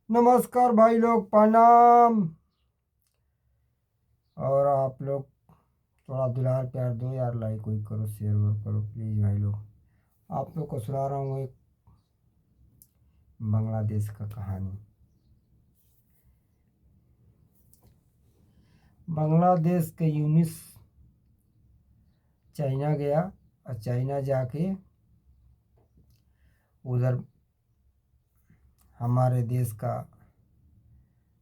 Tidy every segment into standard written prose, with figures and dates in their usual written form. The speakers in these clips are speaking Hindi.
नमस्कार भाई लोग, प्रणाम। और आप लोग थोड़ा दुलार प्यार दो यार, लाइक कोई करो, शेयर और करो प्लीज़ भाई लोग। आप लोग को सुना रहा हूँ एक बांग्लादेश का कहानी। बांग्लादेश के यूनिस चाइना गया और चाइना जाके उधर हमारे देश का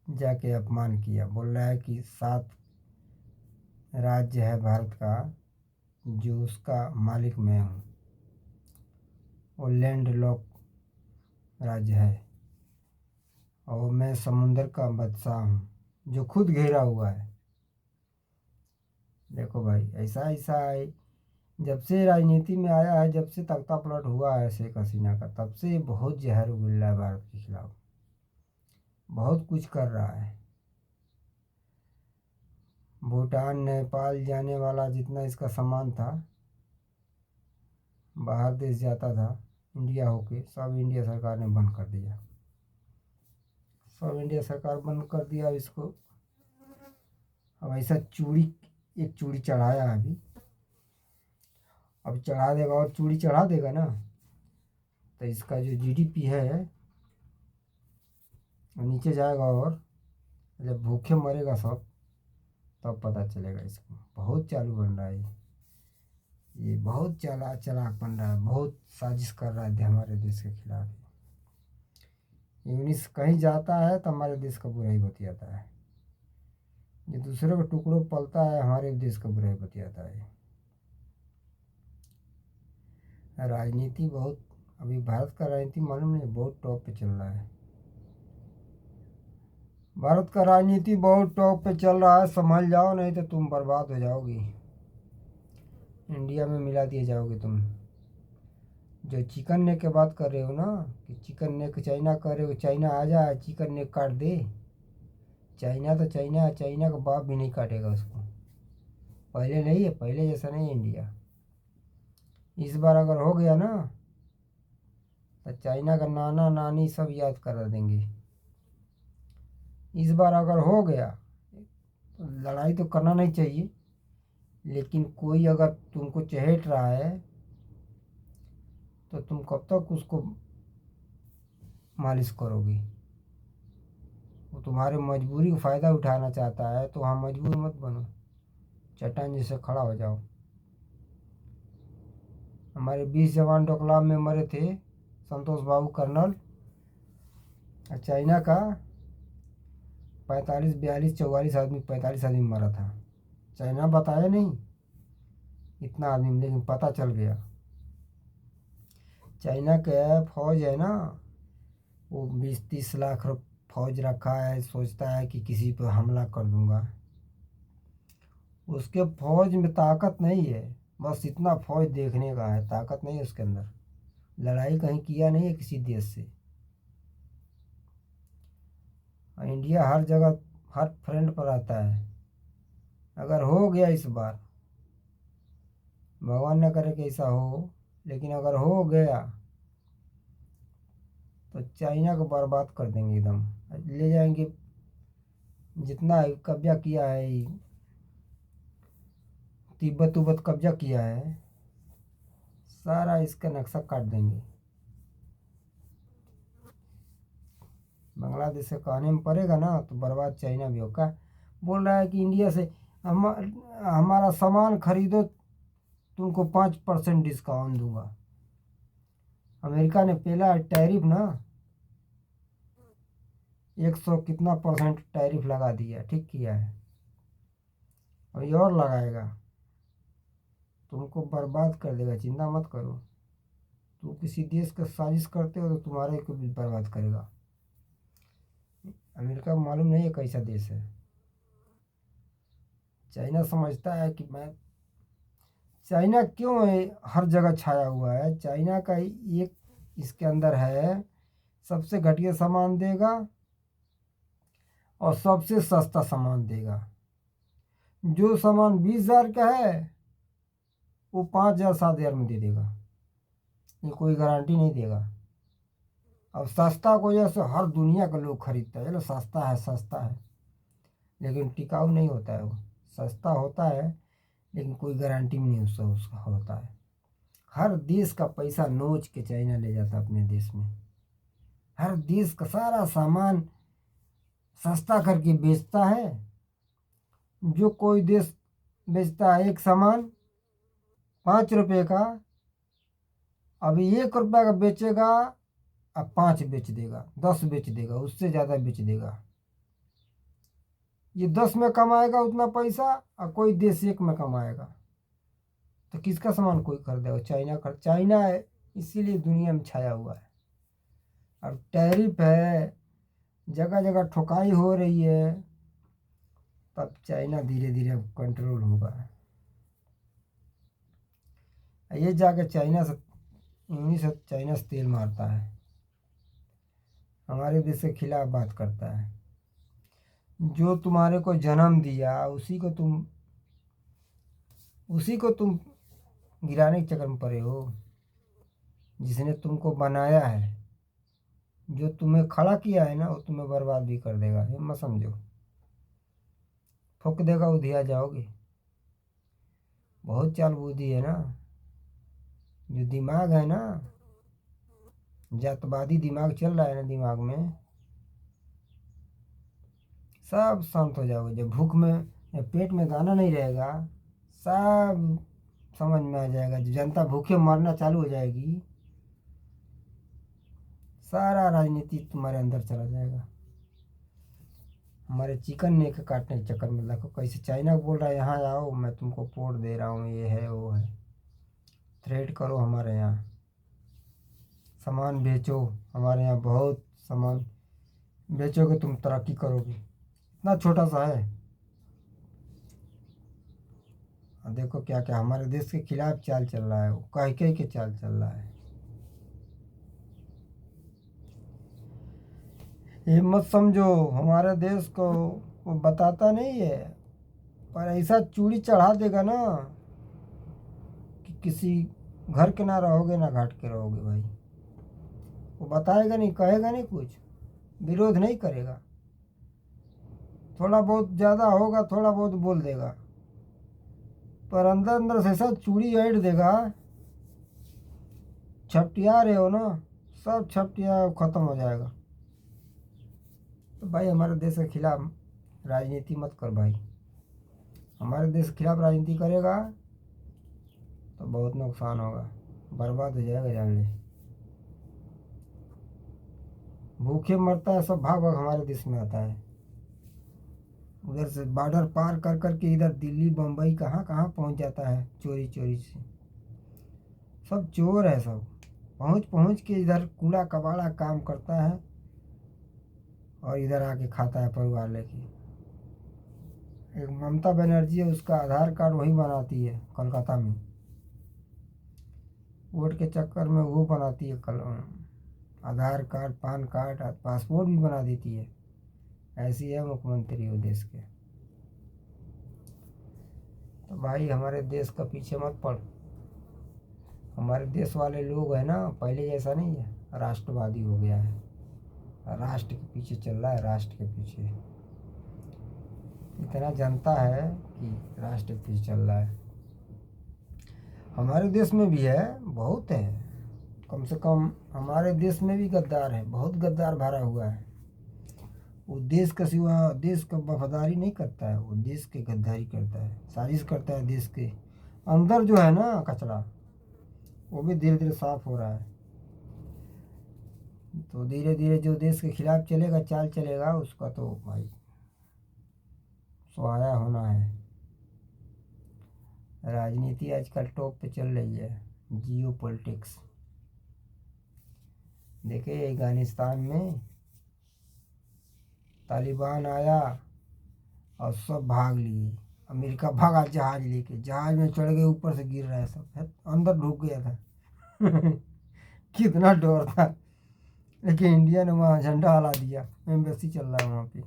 जाके अपमान किया। बोल रहा है कि 7 राज्य है भारत का जो उसका मालिक मैं हूँ। वो लैंड लॉक राज्य है और मैं समुंदर का बादशाह हूँ जो खुद घेरा हुआ है। देखो भाई, ऐसा ऐसा है। जब से राजनीति में आया है, जब से तख्ता पलट हुआ है शेख हसीना का, तब से बहुत जहर उगल रहा है भारत के खिलाफ। बहुत कुछ कर रहा है। भूटान नेपाल जाने वाला जितना इसका सामान था, बाहर देश जाता था इंडिया होके, सब इंडिया सरकार ने बंद कर दिया। सब इंडिया सरकार बंद कर दिया इसको। अब ऐसा एक चूड़ी चढ़ाया अभी, अब चढ़ा देगा और चूड़ी चढ़ा देगा ना, तो इसका जो जीडीपी है वो नीचे जाएगा। और जब भूखे मरेगा सब, तब पता चलेगा इसको। बहुत चालू बन रहा है ये बहुत चालाक बन रहा है, बहुत साजिश कर रहा है हमारे देश के खिलाफ। यूनिस कहीं जाता है तो हमारे देश का बुराई बतियाता है। ये दूसरे को टुकड़ों पलता है, हमारे देश का बुराई बतियाता है। राजनीति बहुत, अभी भारत का राजनीति मालूम नहीं, बहुत टॉप पे चल रहा है। भारत का राजनीति बहुत टॉप पे चल रहा है, संभल जाओ नहीं तो तुम बर्बाद हो जाओगी। इंडिया में मिला दिए जाओगे तुम। जो चिकन नेक की बात कर रहे हो ना, कि चिकन नेक चाइना कर रहे हो, चाइना आ जाए चिकन नेक काट दे। चाइना तो चाइना, चाइना का बाप भी नहीं काटेगा उसको। पहले नहीं है, पहले जैसा नहीं है इंडिया। इस बार अगर हो गया ना, तो चाइना का नाना नानी सब याद करा देंगे। इस बार अगर हो गया तो लड़ाई तो करना नहीं चाहिए, लेकिन कोई अगर तुमको चहेट रहा है तो तुम कब तक उसको मालिश करोगी। वो तुम्हारे मजबूरी का फ़ायदा उठाना चाहता है, तो वहाँ मजबूर मत बनो, चट्टान जैसे खड़ा हो जाओ। हमारे 20 जवान डोकलाम में मरे थे, संतोष बाबू कर्नल। और चाइना का 45 42 44 आदमी, 45 आदमी मरा था। चाइना बताया नहीं इतना आदमी, लेकिन पता चल गया। चाइना का फौज है ना, वो 20-30 लाख फौज रखा है, सोचता है कि किसी पर हमला कर दूंगा। उसके फौज में ताकत नहीं है, बस इतना फौज देखने का है, ताकत नहीं है उसके अंदर। लड़ाई कहीं किया नहीं है किसी देश से। इंडिया हर जगह हर फ्रंट पर आता है। अगर हो गया इस बार, भगवान न करे कि ऐसा हो, लेकिन अगर हो गया तो चाइना को बर्बाद कर देंगे एकदम। ले जाएंगे जितना कब्जा किया है, तिब्बत उब्बत कब्जा किया है, सारा इसका नक्शा काट देंगे। बांग्लादेश से कहने में पड़ेगा ना, तो बर्बाद चाइना भी होगा। बोल रहा है कि इंडिया से हमारा सामान खरीदो, तुमको 5% डिस्काउंट दूंगा। अमेरिका ने पहला टैरिफ ना 100 कितना % टैरिफ लगा दिया, ठीक किया है। अभी और लगाएगा, तुमको बर्बाद कर देगा, चिंता मत करो। तुम किसी देश का साजिश करते हो तो तुम्हारे को भी बर्बाद करेगा। अमेरिका मालूम नहीं है कैसा देश है। चाइना समझता है कि मैं, चाइना क्यों है हर जगह छाया हुआ है। चाइना का एक इसके अंदर है, सबसे घटिया सामान देगा और सबसे सस्ता सामान देगा। जो सामान 20,000 का है वो 5,000 7,000 में दे देगा। ये कोई गारंटी नहीं देगा। अब सस्ता को जैसे हर दुनिया का लोग खरीदता है, चलो सस्ता है सस्ता है, लेकिन टिकाऊ नहीं होता है वो। सस्ता होता है लेकिन कोई गारंटी नहीं उसका उसका होता है। हर देश का पैसा नोच के चाइना ले जाता है अपने देश में। हर देश का सारा सामान सस्ता करके बेचता है। जो कोई देश बेचता है एक सामान 5 रुपये का, अभी 1 रुपये का बेचेगा, अब 5 बेच देगा, 10 बेच देगा, उससे ज़्यादा बेच देगा। ये 10 में कमाएगा उतना पैसा और कोई देश 1 में कमाएगा, तो किसका सामान कोई खरीदेगा? चाइना है, इसीलिए दुनिया में छाया हुआ है। अब टैरिफ है, जगह जगह ठुकाई हो रही है, तब चाइना धीरे धीरे कंट्रोल होगा। ये जाके चाइना से उन्हीं से चाइना से तेल मारता है, हमारे देश के खिलाफ बात करता है। जो तुम्हारे को जन्म दिया उसी को तुम गिराने के चक्कर में पड़े हो। जिसने तुमको बनाया है, जो तुम्हें खड़ा किया है ना, वो तुम्हें बर्बाद भी कर देगा, ये मत समझो। फूक देगा, उधिया जाओगे। बहुत चाल बुद्धि है ना, जो दिमाग है ना, जातवादी दिमाग चल रहा है ना दिमाग में, सब शांत हो जाओगे। जब पेट में दाना नहीं रहेगा, सब समझ में आ जाएगा। जब जनता भूखे मरना चालू हो जाएगी, सारा राजनीति तुम्हारे अंदर चला जाएगा। हमारे चिकन नेक काटने के चक्कर में देखो कैसे चाइना बोल रहा है यहाँ आओ, मैं तुमको पोर्ट दे रहा हूँ, ये है वो है, ट्रेड करो हमारे यहाँ, सामान बेचो हमारे यहाँ, बहुत सामान बेचोगे तुम तरक्की करोगे। इतना छोटा सा है। और देखो क्या क्या हमारे देश के खिलाफ चाल चल रहा है, वो कह के चाल चल रहा है। ये मत समझो हमारे देश को वो बताता नहीं है, पर ऐसा चूड़ी चढ़ा देगा ना कि किसी घर के ना रहोगे ना घाट के रहोगे भाई। वो बताएगा नहीं, कहेगा नहीं, कुछ विरोध नहीं करेगा, थोड़ा बहुत ज़्यादा होगा, थोड़ा बहुत बोल देगा, पर अंदर अंदर से ऐसा चूड़ी ऐड देगा। छपटिया रहे हो ना, सब छपटिया खत्म हो जाएगा। तो भाई हमारे देश के खिलाफ राजनीति मत कर भाई। हमारे देश के खिलाफ राजनीति करेगा तो बहुत नुकसान होगा, बर्बाद हो जाएगा, जान ले। भूखे मरता है सब, भाग भाग हमारे देश में आता है। उधर से बॉर्डर पार कर कर के इधर दिल्ली बम्बई कहाँ कहाँ पहुँच जाता है, चोरी चोरी से। सब चोर है सब, पहुँच पहुँच के इधर कूड़ा कबाड़ा काम करता है और इधर आके खाता है परिवार लेके। एक ममता बनर्जी है, उसका आधार कार्ड वही बनाती है कोलकाता में, वोट के चक्कर में वो बनाती है आधार कार्ड, पान कार्ड, पासपोर्ट भी बना देती है। ऐसी है मुख्यमंत्री वो देश के। तो भाई हमारे देश का पीछे मत पड़। हमारे देश वाले लोग है ना, पहले जैसा नहीं है, राष्ट्रवादी हो गया है, राष्ट्र के पीछे चल रहा है, राष्ट्र के पीछे इतना जनता है कि राष्ट्र के पीछे चल रहा है। हमारे देश में भी है, बहुत है, कम से कम हमारे देश में भी गद्दार है, बहुत गद्दार भरा हुआ है। वो देश का सिवा देश का वफादारी नहीं करता है, वो देश के गद्दारी करता है, साजिश करता है। देश के अंदर जो है ना कचरा, वो भी धीरे धीरे साफ हो रहा है। तो धीरे धीरे जो देश के खिलाफ चलेगा, चाल चलेगा, उसका तो भाई सुहाया होना है। राजनीति आजकल टॉप पे चल रही है, जियो पॉलिटिक्स। देखिए अफगानिस्तान में तालिबान आया और सब भाग लिए, अमेरिका भागा जहाज लेके, जहाज में चढ़ गए, ऊपर से गिर रहा है सब, अंदर ढुक गया था। कितना डर था, लेकिन इंडिया ने वहाँ झंडा हला दिया, एम्बेसी चल रहा है वहाँ पे,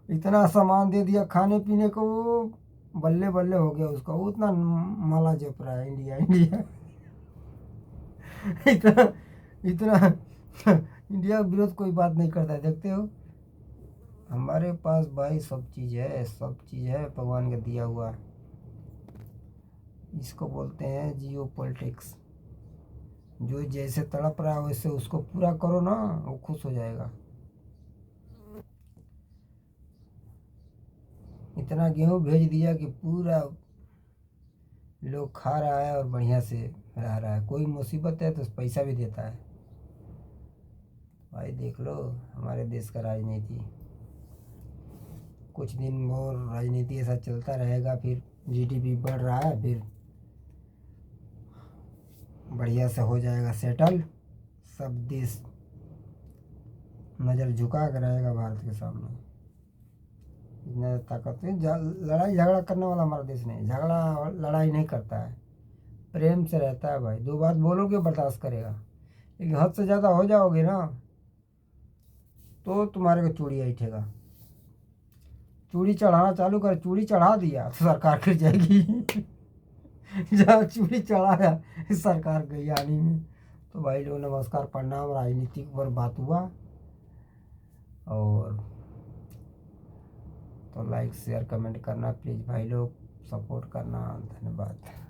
इतना सामान दे दिया खाने पीने को, वो बल्ले बल्ले हो गया उसका, वो उतना माला जप रहा है इंडिया इंडिया। इतना इतना इंडिया का विरोध कोई बात नहीं करता है, देखते हो। हमारे पास भाई सब चीज़ है, सब चीज़ है भगवान का दिया हुआ। इसको बोलते हैं जियो पॉलिटिक्स। जो जैसे तड़प रहा है वैसे उसको पूरा करो ना, वो खुश हो जाएगा। इतना गेहूं भेज दिया कि पूरा लोग खा रहा है और बढ़िया से रह रहा है। कोई मुसीबत है तो पैसा भी देता है। भाई देख लो हमारे देश का राजनीति, कुछ दिन और राजनीति ऐसा चलता रहेगा, फिर जीडीपी बढ़ रहा है, फिर बढ़िया से हो जाएगा सेटल। सब देश नज़र झुका कर रहेगा भारत के सामने। इतना ताकत है, लड़ाई झगड़ा करने वाला हमारा देश नहीं, झगड़ा लड़ाई नहीं करता है, प्रेम से रहता है भाई। दो बात बोलोगे बर्दाश्त करेगा, लेकिन हद से ज़्यादा हो जाओगे ना तो तुम्हारे को चूड़ी ऐठेगा। चूड़ी चढ़ाना चालू कर, चूड़ी चढ़ा दिया तो सरकार गिर जाएगी। जहाँ चूड़ी चढ़ाया सरकार गई आनी में। तो भाई लोग नमस्कार प्रणाम, राजनीतिक पर बात हुआ। और तो लाइक शेयर कमेंट करना प्लीज़ भाई लोग, सपोर्ट करना। धन्यवाद।